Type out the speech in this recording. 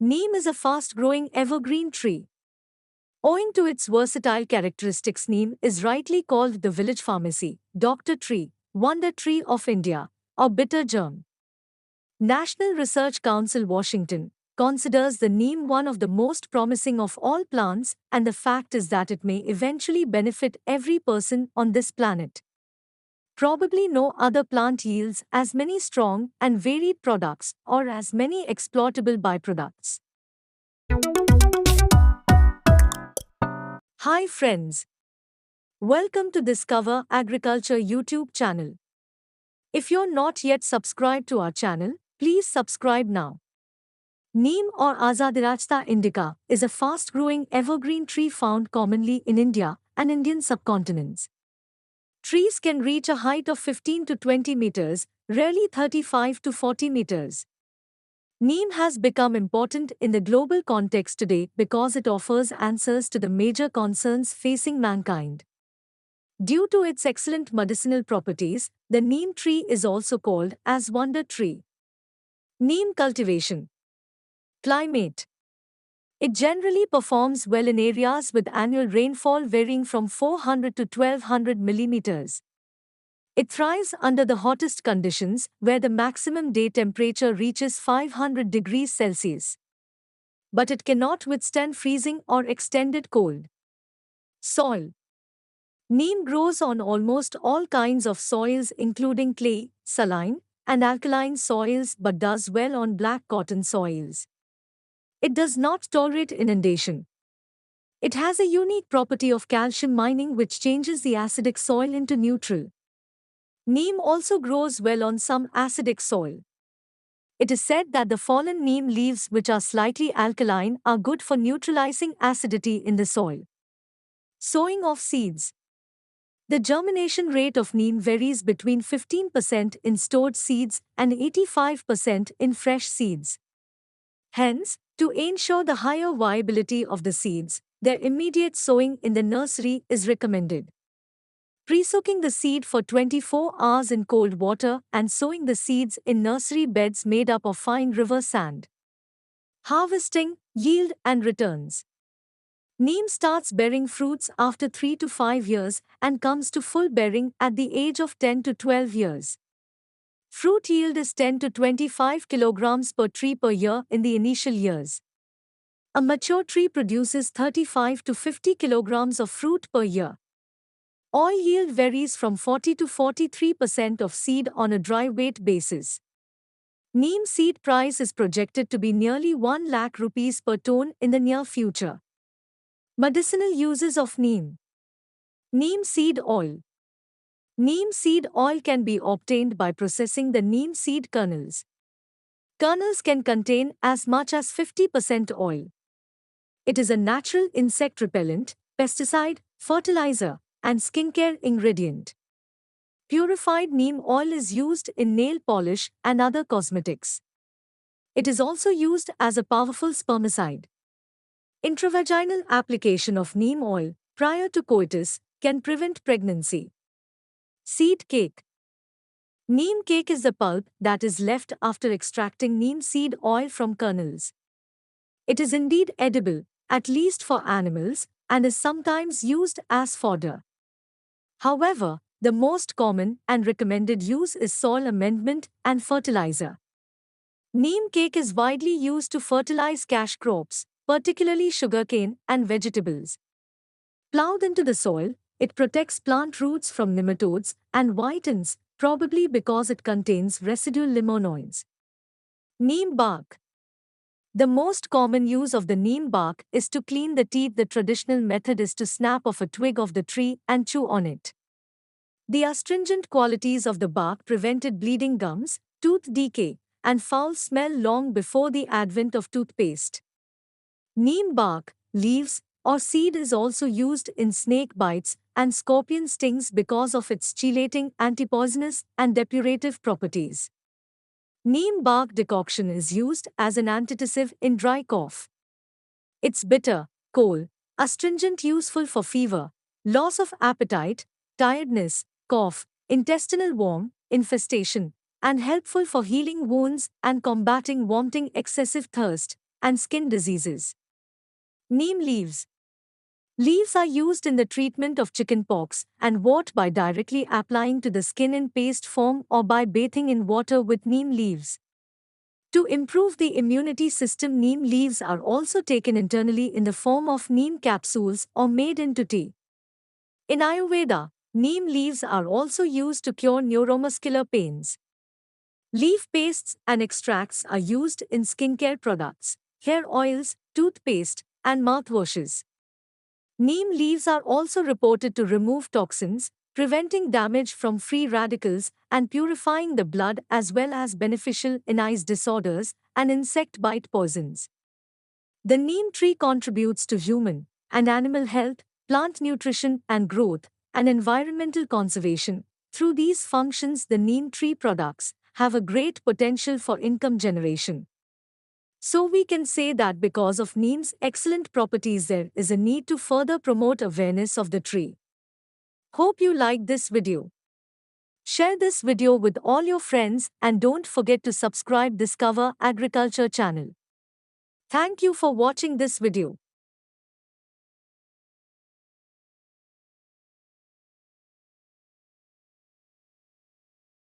Neem is a fast-growing evergreen tree. Owing to its versatile characteristics, neem is rightly called the village pharmacy, doctor tree, wonder tree of India, or bitter germ. National Research Council Washington considers the neem one of the most promising of all plants, and the fact is that it may eventually benefit every person on this planet. Probably no other plant yields as many strong and varied products or as many exploitable byproducts. Hi friends, welcome to Discover Agriculture YouTube channel. If you're not yet subscribed to our channel, please subscribe now. Neem or Azadirachta indica is a fast-growing evergreen tree found commonly in India and Indian subcontinents. Trees can reach a height of 15 to 20 meters, rarely 35 to 40 meters. Neem has become important in the global context today because it offers answers to the major concerns facing mankind. Due to its excellent medicinal properties, the neem tree is also called as wonder tree. Neem cultivation. Climate. It generally performs well in areas with annual rainfall varying from 400 to 1200 millimeters. It thrives under the hottest conditions, where the maximum day temperature reaches 500 degrees Celsius. But it cannot withstand freezing or extended cold. Soil. Neem grows on almost all kinds of soils including clay, saline, and alkaline soils but does well on black cotton soils. It does not tolerate inundation. It has a unique property of calcium mining which changes the acidic soil into neutral. Neem also grows well on some acidic soil. It is said that the fallen neem leaves, which are slightly alkaline, are good for neutralizing acidity in the soil. Sowing of seeds. The germination rate of neem varies between 15% in stored seeds and 85% in fresh seeds. Hence, to ensure the higher viability of the seeds, their immediate sowing in the nursery is recommended. Pre-soaking the seed for 24 hours in cold water and sowing the seeds in nursery beds made up of fine river sand. Harvesting, yield and returns. Neem starts bearing fruits after 3 to 5 years and comes to full bearing at the age of 10 to 12 years. Fruit yield is 10 to 25 kilograms per tree per year in the initial years. A mature tree produces 35 to 50 kilograms of fruit per year. Oil yield varies from 40 to 43% of seed on a dry weight basis. Neem seed price is projected to be nearly 1 lakh rupees per ton in the near future. Medicinal uses of neem. Neem seed oil. Neem seed oil can be obtained by processing the neem seed kernels. Kernels can contain as much as 50% oil. It is a natural insect repellent, pesticide, fertilizer, and skincare ingredient. Purified neem oil is used in nail polish and other cosmetics. It is also used as a powerful spermicide. Intravaginal application of neem oil prior to coitus can prevent pregnancy. Seed cake. Neem cake is the pulp that is left after extracting neem seed oil from kernels. It is indeed edible, at least for animals, and is sometimes used as fodder. However, the most common and recommended use is soil amendment and fertilizer. Neem cake is widely used to fertilize cash crops, particularly sugarcane and vegetables. Plowed into the soil, it protects plant roots from nematodes and whitens, probably because it contains residual limonoids. Neem bark. The most common use of the neem bark is to clean the teeth. The traditional method is to snap off a twig of the tree and chew on it. The astringent qualities of the bark prevented bleeding gums, tooth decay, and foul smell long before the advent of toothpaste. Neem bark, leaves, or seed is also used in snake bites and scorpion stings because of its chelating, antipoisonous, and depurative properties. Neem bark decoction is used as an antitussive in dry cough. It's bitter, cold, astringent, useful for fever, loss of appetite, tiredness, cough, intestinal worm, infestation, and helpful for healing wounds and combating vomiting, excessive thirst, and skin diseases. Neem leaves. Leaves are used in the treatment of chickenpox and wart by directly applying to the skin in paste form or by bathing in water with neem leaves. To improve the immunity system, neem leaves are also taken internally in the form of neem capsules or made into tea. In Ayurveda, neem leaves are also used to cure neuromuscular pains. Leaf pastes and extracts are used in skincare products, hair oils, toothpaste, and mouthwashes. Neem leaves are also reported to remove toxins, preventing damage from free radicals and purifying the blood, as well as beneficial in eyes disorders and insect bite poisons. The neem tree contributes to human and animal health, plant nutrition and growth, and environmental conservation. Through these functions, the neem tree products have a great potential for income generation. So we can say that because of neem's excellent properties, there is a need to further promote awareness of the tree. Hope you liked this video. Share this video with all your friends and don't forget to subscribe Discover Agriculture channel. Thank you for watching this video.